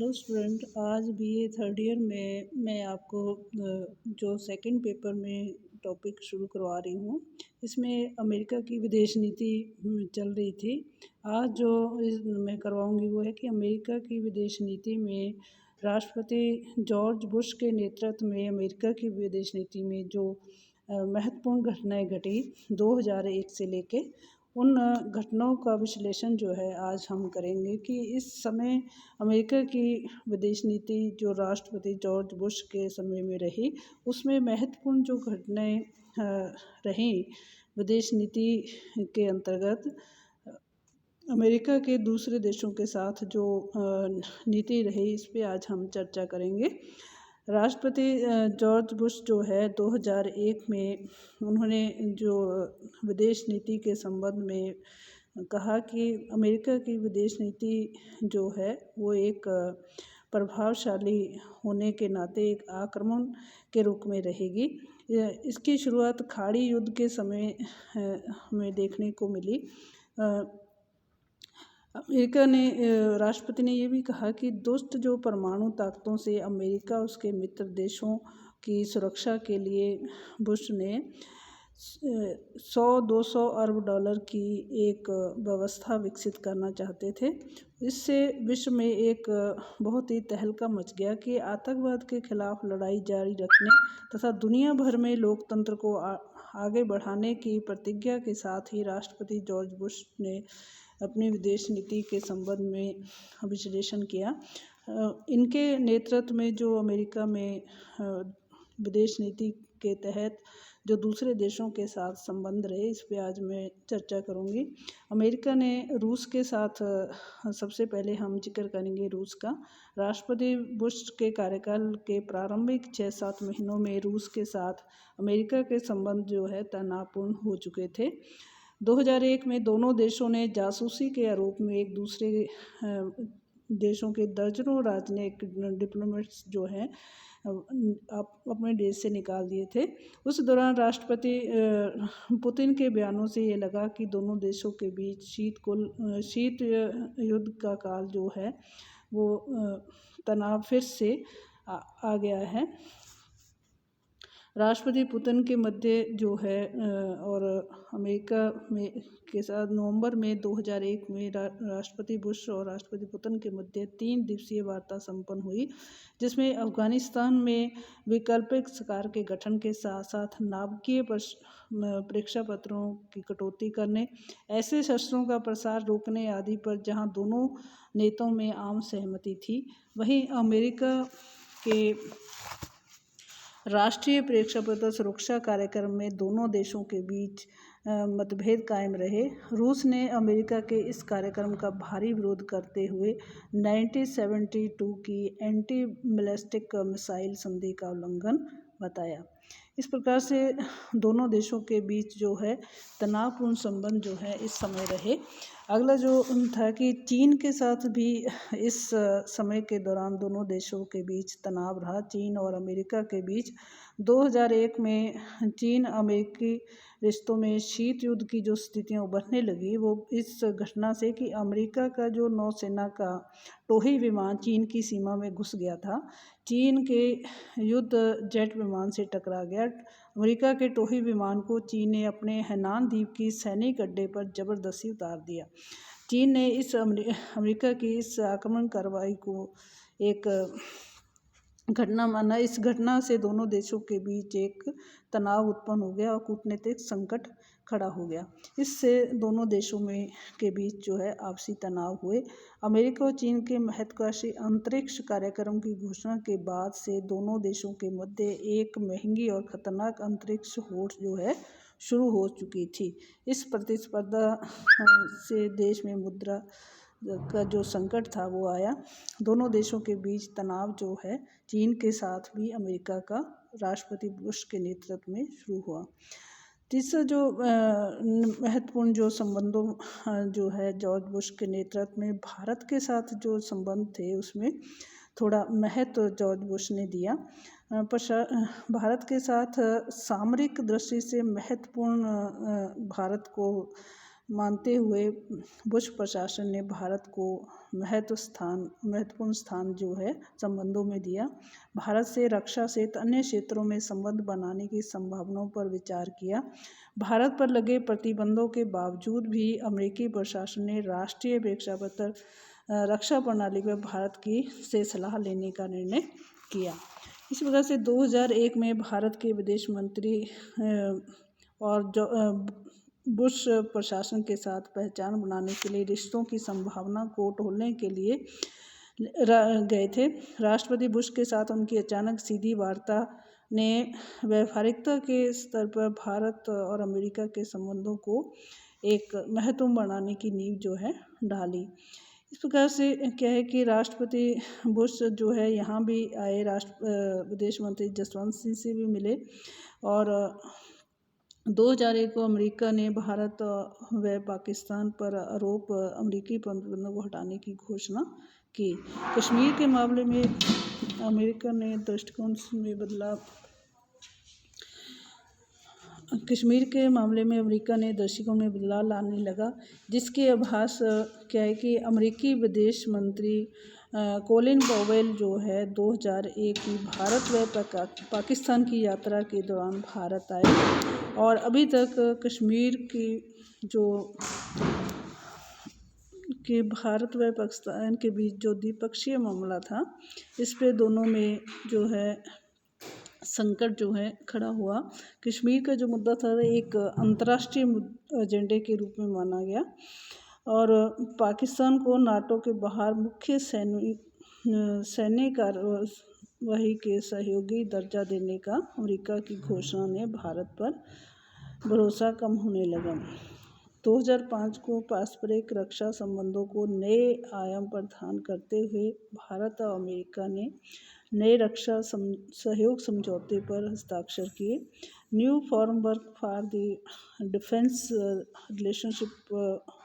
Hello student, आज BA third year में मैं आपको जो सेकंड पेपर में टॉपिक शुरू करवा रही हूँ। इसमें अमेरिका की विदेश नीति चल रही थी। आज जो मैं करवाऊँगी वो है कि अमेरिका की विदेश नीति में राष्ट्रपति जॉर्ज बुश के नेतृत्व में अमेरिका की विदेश नीति में जो महत्वपूर्ण घटनाएं घटी 2001 से लेके उन घटनाओं का विश्लेषण जो है आज हम करेंगे कि इस समय अमेरिका की विदेश नीति जो राष्ट्रपति जॉर्ज बुश के समय में रही, उसमें महत्वपूर्ण जो घटनाएं रहीं विदेश नीति के अंतर्गत अमेरिका के दूसरे देशों के साथ जो नीति रही, इस पे आज हम चर्चा करेंगे। राष्ट्रपति जॉर्ज बुश जो है 2001 में उन्होंने जो विदेश नीति के संबंध में कहा कि अमेरिका की विदेश नीति जो है वो एक प्रभावशाली होने के नाते एक आक्रमण के रूप में रहेगी। इसकी शुरुआत खाड़ी युद्ध के समय में देखने को मिली। अमेरिका ने राष्ट्रपति ने ये भी कहा कि दुष्ट जो परमाणु ताकतों से अमेरिका उसके मित्र देशों की सुरक्षा के लिए बुश ने 100-200 अरब डॉलर की एक व्यवस्था विकसित करना चाहते थे। इससे विश्व में एक बहुत ही तहलका मच गया कि आतंकवाद के खिलाफ लड़ाई जारी रखने तथा दुनिया भर में लोकतंत्र को आगे बढ़ाने की प्रतिज्ञा के साथ ही राष्ट्रपति जॉर्ज बुश ने अपनी विदेश नीति के संबंध में विश्लेषण किया। इनके नेतृत्व में जो अमेरिका में विदेश नीति के तहत जो दूसरे देशों के साथ संबंध रहे, इस पे आज मैं चर्चा करूंगी। अमेरिका ने रूस के साथ सबसे पहले हम जिक्र करेंगे रूस का। राष्ट्रपति बुश के कार्यकाल के प्रारंभिक 6-7 महीनों में रूस के साथ अमेरिका के संबंध जो है तनावपूर्ण हो चुके थे। 2001 में दोनों देशों ने जासूसी के आरोप में एक दूसरे देशों के दर्जनों राजनयिक डिप्लोमेट्स जो हैं अपने देश से निकाल दिए थे। उस दौरान राष्ट्रपति पुतिन के बयानों से ये लगा कि दोनों देशों के बीच शीत युद्ध का काल जो है वो तनाव फिर से आ गया है। राष्ट्रपति पुतिन के मध्य जो है और अमेरिका में के साथ नवंबर में 2001 में राष्ट्रपति बुश और राष्ट्रपति पुतिन के मध्य 3 दिवसीय वार्ता संपन्न हुई, जिसमें अफगानिस्तान में वैकल्पिक सरकार के गठन के साथ साथ नाभिकीय परीक्षा पत्रों की कटौती करने, ऐसे शस्त्रों का प्रसार रोकने आदि पर जहां दोनों नेताओं में आम सहमति थी, वहीं अमेरिका के राष्ट्रीय परीक्षा पत्र सुरक्षा कार्यक्रम में दोनों देशों के बीच मतभेद कायम रहे। रूस ने अमेरिका के इस कार्यक्रम का भारी विरोध करते हुए 1972 की एंटी बैलिस्टिक मिसाइल संधि का उल्लंघन बताया। इस प्रकार से दोनों देशों के बीच जो है तनावपूर्ण संबंध जो है इस समय रहे। अगला जो था कि चीन के साथ भी इस समय के दौरान दोनों देशों के बीच तनाव रहा। चीन और अमेरिका के बीच 2001 में चीन अमेरिकी रिश्तों में शीत युद्ध की जो स्थितियां उभरने लगी, वो इस घटना से कि अमेरिका का जो नौसेना का टोही विमान चीन की सीमा में घुस गया था। चीन के युद्ध जेट विमान से टकरा गया। अमेरिका के टोही विमान को चीन ने अपने हैनान द्वीप की सैनिक अड्डे पर जबरदस्ती उतार दिया। चीन ने इस अमेरिका की इस आक्रमण कार्रवाई को एक घटना माना। इस घटना से दोनों देशों के बीच एक तनाव उत्पन्न हो गया और कूटनीतिक संकट खड़ा हो गया। इससे दोनों देशों में के बीच जो है आपसी तनाव हुए। अमेरिका और चीन के महत्वाकांक्षी अंतरिक्ष कार्यक्रम की घोषणा के बाद से दोनों देशों के मध्य एक महंगी और खतरनाक अंतरिक्ष होड़ जो है शुरू हो चुकी थी। इस प्रतिस्पर्धा से देश में मुद्रा का जो संकट था वो आया। दोनों देशों के बीच तनाव जो है चीन के साथ भी अमेरिका का राष्ट्रपति बुश के नेतृत्व में शुरू हुआ। तीसरा जो महत्वपूर्ण जो संबंधों जो है जॉर्ज बुश के नेतृत्व में भारत के साथ जो संबंध थे, उसमें थोड़ा महत्व जॉर्ज बुश ने दिया। भारत के साथ सामरिक दृष्टि से महत्वपूर्ण भारत को मानते हुए बुश प्रशासन ने भारत को महत्वपूर्ण स्थान जो है संबंधों में दिया। भारत से रक्षा सहित अन्य क्षेत्रों में संबंध बनाने की संभावनाओं पर विचार किया। भारत पर लगे प्रतिबंधों के बावजूद भी अमेरिकी प्रशासन ने राष्ट्रीय प्रेक्षापत्र रक्षा प्रणाली पर भारत की से सलाह लेने का निर्णय किया। इस प्रकार से 2001 में भारत के विदेश मंत्री और बुश प्रशासन के साथ पहचान बनाने के लिए रिश्तों की संभावना को तोड़ने के लिए गए थे। राष्ट्रपति बुश के साथ उनकी अचानक सीधी वार्ता ने व्यावहारिकता के स्तर पर भारत और अमेरिका के संबंधों को एक महत्वपूर्ण बनाने की नींव जो है डाली। इस प्रकार से क्या है कि राष्ट्रपति बुश जो है यहाँ भी आए, विदेश मंत्री जसवंत सिंह से भी मिले और 2001 को अमेरिका ने भारत व पाकिस्तान पर आरोप अमेरिकी प्रतिबंधों को हटाने की घोषणा की। कश्मीर के मामले में अमेरिका ने दृष्टिकोण में बदलाव लाने लगा, जिसके आभास क्या है कि अमेरिकी विदेश मंत्री कोलिन पावेल जो है 2001 की भारत व पाकिस्तान की यात्रा के दौरान भारत आए और अभी तक कश्मीर कि भारत व पाकिस्तान के बीच जो द्विपक्षीय मामला था, इस पे दोनों में जो है संकट जो है खड़ा हुआ। कश्मीर का जो मुद्दा था एक अंतर्राष्ट्रीय एजेंडे के रूप में माना गया और पाकिस्तान को नाटो के बाहर मुख्य सैन्य कार्यवाही के सहयोगी दर्जा देने का अमेरिका की घोषणा ने भारत पर भरोसा कम होने लगा। 2005 को पारस्परिक रक्षा संबंधों को नए आयाम प्रदान करते हुए भारत और अमेरिका ने नए रक्षा सहयोग समझौते पर हस्ताक्षर किए। New framework for the defence relationship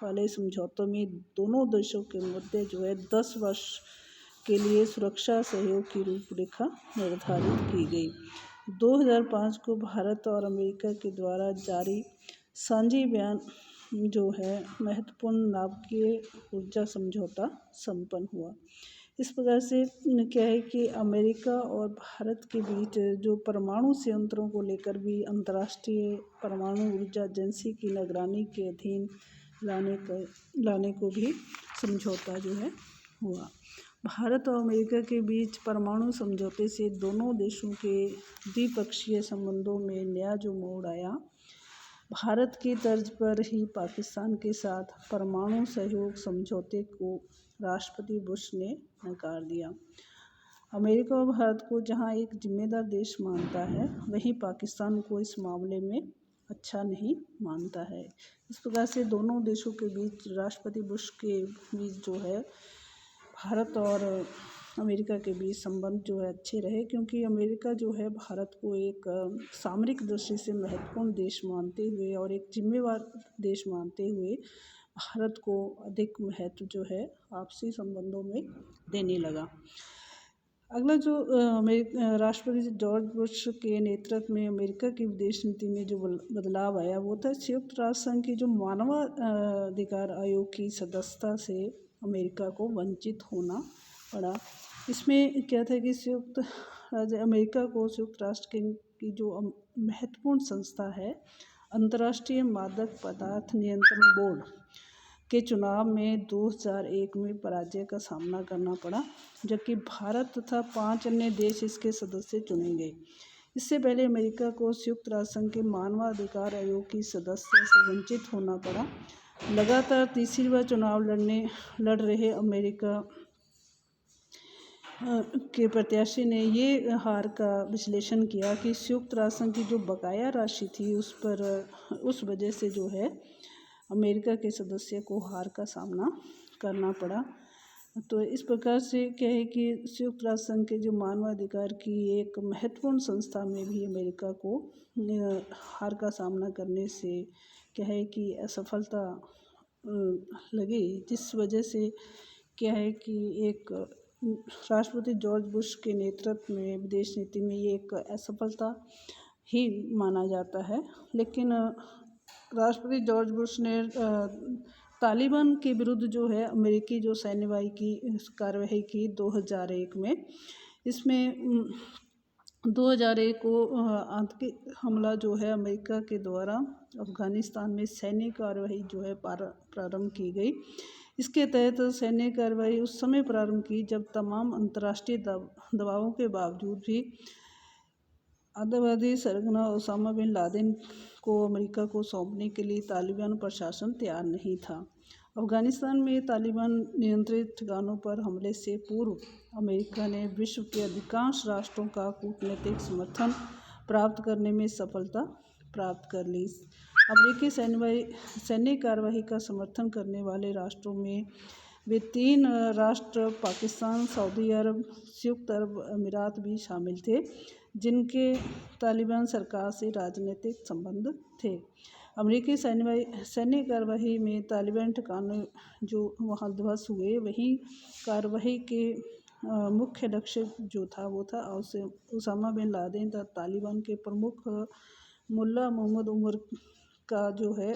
वाले समझौतों में दोनों देशों के मुद्दे जो है 10 वर्ष के लिए सुरक्षा सहयोग की रूपरेखा निर्धारित की गई। 2005 को भारत और अमेरिका के द्वारा जारी साझी बयान जो है महत्वपूर्ण नाभिकीय ऊर्जा समझौता संपन्न हुआ। इस प्रकार से क्या है कि अमेरिका और भारत के बीच जो परमाणु संयंत्रों को लेकर भी अंतर्राष्ट्रीय परमाणु ऊर्जा एजेंसी की निगरानी के अधीन लाने को भी समझौता जो है हुआ। भारत और अमेरिका के बीच परमाणु समझौते से दोनों देशों के द्विपक्षीय संबंधों में नया जो मोड़ आया। भारत की तर्ज पर ही पाकिस्तान के साथ परमाणु सहयोग समझौते को राष्ट्रपति बुश ने नकार दिया। अमेरिका और भारत को जहां एक जिम्मेदार देश मानता है, वहीं पाकिस्तान को इस मामले में अच्छा नहीं मानता है। इस प्रकार से दोनों देशों के बीच राष्ट्रपति बुश के बीच जो है भारत और अमेरिका के बीच संबंध जो है अच्छे रहे, क्योंकि अमेरिका जो है भारत को एक सामरिक दृष्टि से महत्वपूर्ण देश मानते हुए और एक जिम्मेवार देश मानते हुए भारत को अधिक महत्व जो है आपसी संबंधों में देने लगा। अगला जो राष्ट्रपति जॉर्ज बुश के नेतृत्व में अमेरिका की विदेश नीति में जो बदलाव आया वो था संयुक्त राष्ट्र संघ की जो मानवाधिकार आयोग की सदस्यता से अमेरिका को वंचित होना पड़ा। इसमें क्या था कि अमेरिका को संयुक्त राष्ट्र की जो महत्वपूर्ण संस्था है अंतर्राष्ट्रीय मादक पदार्थ नियंत्रण बोर्ड के चुनाव में 2001 में पराजय का सामना करना पड़ा, जबकि भारत तथा 5 अन्य देश इसके सदस्य चुने गए। इससे पहले अमेरिका को संयुक्त राष्ट्र संघ के मानवाधिकार आयोग की सदस्य से वंचित होना पड़ा। लगातार तीसरी बार चुनाव लड़ रहे अमेरिका के प्रत्याशी ने ये हार का विश्लेषण किया कि संयुक्त राष्ट्र संघ की जो बकाया राशि थी उस वजह से जो है अमेरिका के सदस्य को हार का सामना करना पड़ा। तो इस प्रकार से क्या है कि संयुक्त राष्ट्र संघ के जो मानवाधिकार की एक महत्वपूर्ण संस्था में भी अमेरिका को हार का सामना करने से क्या है कि असफलता लगी, जिस वजह से क्या है कि एक राष्ट्रपति जॉर्ज बुश के नेतृत्व में विदेश नीति में ये एक असफलता ही माना जाता है। लेकिन राष्ट्रपति जॉर्ज बुश ने तालिबान के विरुद्ध जो है अमेरिकी जो सैन्यवाही की कार्यवाही की 2001 में। इसमें 2001 को आतंकी हमला जो है अमेरिका के द्वारा अफ़गानिस्तान में सैन्य कार्यवाही जो है प्रारंभ की गई। इसके तहत सैन्य कार्यवाही उस समय प्रारंभ की जब तमाम अंतर्राष्ट्रीय दबावों के बावजूद भी आतंकवादी सरगना ओसामा बिन लादेन को अमेरिका को सौंपने के लिए तालिबान प्रशासन तैयार नहीं था। अफ़गानिस्तान में तालिबान नियंत्रित ठिकानों पर हमले से पूर्व अमेरिका ने विश्व के अधिकांश राष्ट्रों का कूटनीतिक समर्थन प्राप्त करने में सफलता प्राप्त कर ली। अमेरिकी सैन्य कार्यवाही का समर्थन करने वाले राष्ट्रों में वे 3 राष्ट्र पाकिस्तान, सऊदी अरब, संयुक्त अरब अमीरात भी शामिल थे, जिनके तालिबान सरकार से राजनीतिक संबंध थे। अमेरिकी सैन्य कार्यवाही में तालिबान ठिकाने जो वहाँ ध्वस्त हुए, वहीं कार्यवाही के मुख्य लक्ष्य जो था वो था ओसामा बिन लादेन तथा तालिबान के प्रमुख मुल्ला मोहम्मद उमर का जो है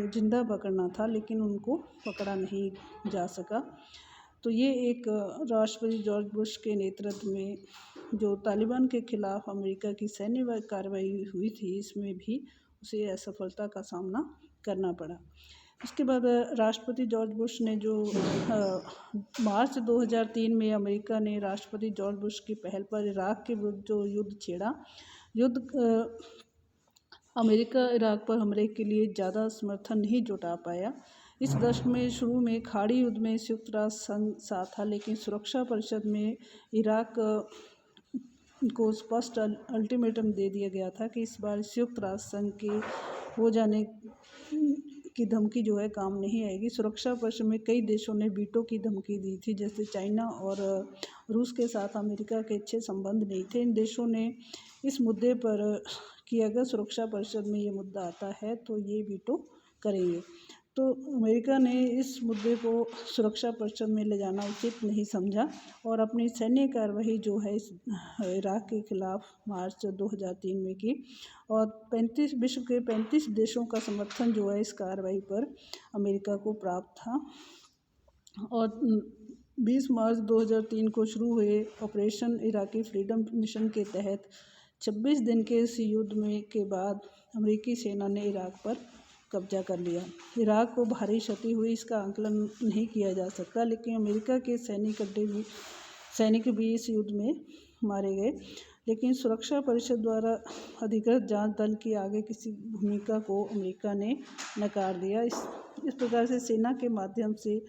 जिंदा पकड़ना था, लेकिन उनको पकड़ा नहीं जा सका। तो ये एक राष्ट्रपति जॉर्ज बुश के नेतृत्व में जो तालिबान के खिलाफ अमेरिका की सैन्य कार्रवाई हुई थी, इसमें भी उसे असफलता का सामना करना पड़ा। इसके बाद राष्ट्रपति जॉर्ज बुश ने जो मार्च 2003 में अमेरिका ने राष्ट्रपति जॉर्ज बुश की पहल पर इराक के विरुद्ध जो युद्ध छेड़ा। अमेरिका इराक पर हमले के लिए ज़्यादा समर्थन नहीं जुटा पाया। इस दशक में शुरू में खाड़ी युद्ध में संयुक्त राष्ट्र संघ साथ था, लेकिन सुरक्षा परिषद में इराक को स्पष्ट अल्टीमेटम दे दिया गया था कि इस बार संयुक्त राष्ट्र संघ के हो जाने की धमकी जो है काम नहीं आएगी। सुरक्षा परिषद में कई देशों ने वीटो की धमकी दी थी, जैसे चाइना और रूस के साथ अमेरिका के अच्छे संबंध नहीं थे। इन देशों ने इस मुद्दे पर कि अगर सुरक्षा परिषद में ये मुद्दा आता है तो ये वीटो करेंगे। तो अमेरिका ने इस मुद्दे को सुरक्षा परिषद में ले जाना उचित नहीं समझा और अपनी सैन्य कार्यवाही जो है इस इराक के खिलाफ मार्च 2003 में की और विश्व के 35 देशों का समर्थन जो है इस कार्रवाई पर अमेरिका को प्राप्त था। और 20 मार्च 2003 को शुरू हुए ऑपरेशन इराकी फ्रीडम मिशन के तहत 26 दिन के इस युद्ध में के बाद अमेरिकी सेना ने इराक पर कब्जा कर लिया। इराक को भारी क्षति हुई, इसका आंकलन नहीं किया जा सकता, लेकिन अमेरिका के सैनिक भी इस युद्ध में मारे गए। लेकिन सुरक्षा परिषद द्वारा अधिकृत जांच दल की आगे किसी भूमिका को अमेरिका ने नकार दिया। इस प्रकार से सेना के माध्यम से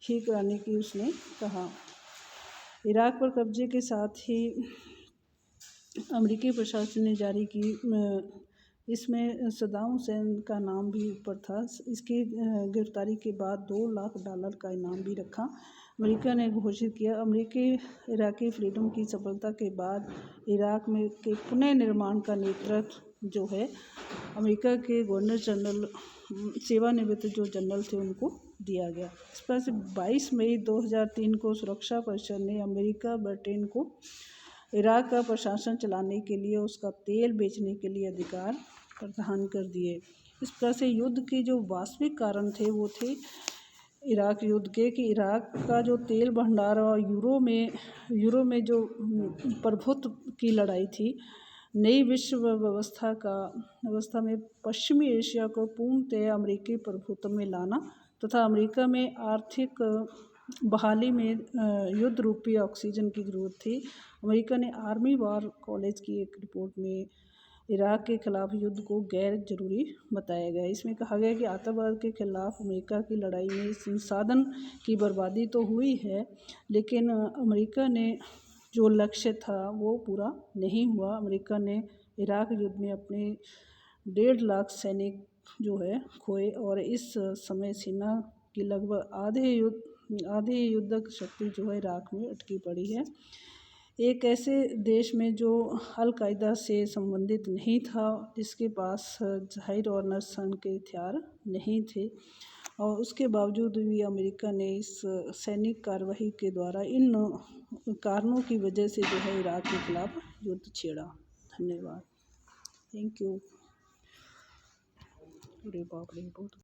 ही कराने की उसने कहा। इराक पर कब्जे के साथ ही अमेरिकी प्रशासन ने जारी की इसमें सद्दाम हुसैन का नाम भी ऊपर था। इसकी गिरफ्तारी के बाद $2 लाख का इनाम भी रखा। अमेरिका ने घोषित किया। अमेरिकी इराकी फ्रीडम की सफलता के बाद इराक में के पुनः निर्माण का नेतृत्व जो है अमेरिका के गवर्नर जनरल सेवानिवृत्त जो जनरल थे उनको दिया गया। इस पर से 22 मई 2003 को सुरक्षा परिषद ने अमेरिका ब्रिटेन को इराक का प्रशासन चलाने के लिए उसका तेल बेचने के लिए अधिकार प्रदान कर दिए। इस प्रकार से युद्ध के जो वास्तविक कारण थे वो थे इराक युद्ध के कि इराक का जो तेल भंडार और यूरो में जो प्रभुत्व की लड़ाई थी, नई विश्व व्यवस्था में पश्चिमी एशिया को पूर्णतः अमेरिकी प्रभुत्व में लाना तथा अमेरिका में आर्थिक बहाली में युद्ध रूपी ऑक्सीजन की ज़रूरत थी। अमेरिका ने आर्मी वॉर कॉलेज की एक रिपोर्ट में इराक के खिलाफ युद्ध को गैर जरूरी बताया गया। इसमें कहा गया कि आतंकवाद के खिलाफ अमेरिका की लड़ाई में संसाधन की बर्बादी तो हुई है, लेकिन अमेरिका ने जो लक्ष्य था वो पूरा नहीं हुआ। अमेरिका ने इराक युद्ध में अपने 1.5 लाख सैनिक जो है खोए और इस समय सेना की लगभग आधे युद्धक शक्ति जो है इराक में अटकी पड़ी है। एक ऐसे देश में जो अल-कायदा से संबंधित नहीं था, जिसके पास जाहिर और नरसंहार के हथियार नहीं थे, और उसके बावजूद भी अमेरिका ने इस सैनिक कार्रवाई के द्वारा इन कारणों की वजह से जो है इराक के खिलाफ युद्ध छेड़ा। धन्यवाद। Thank you. अरे बाप रे बहुत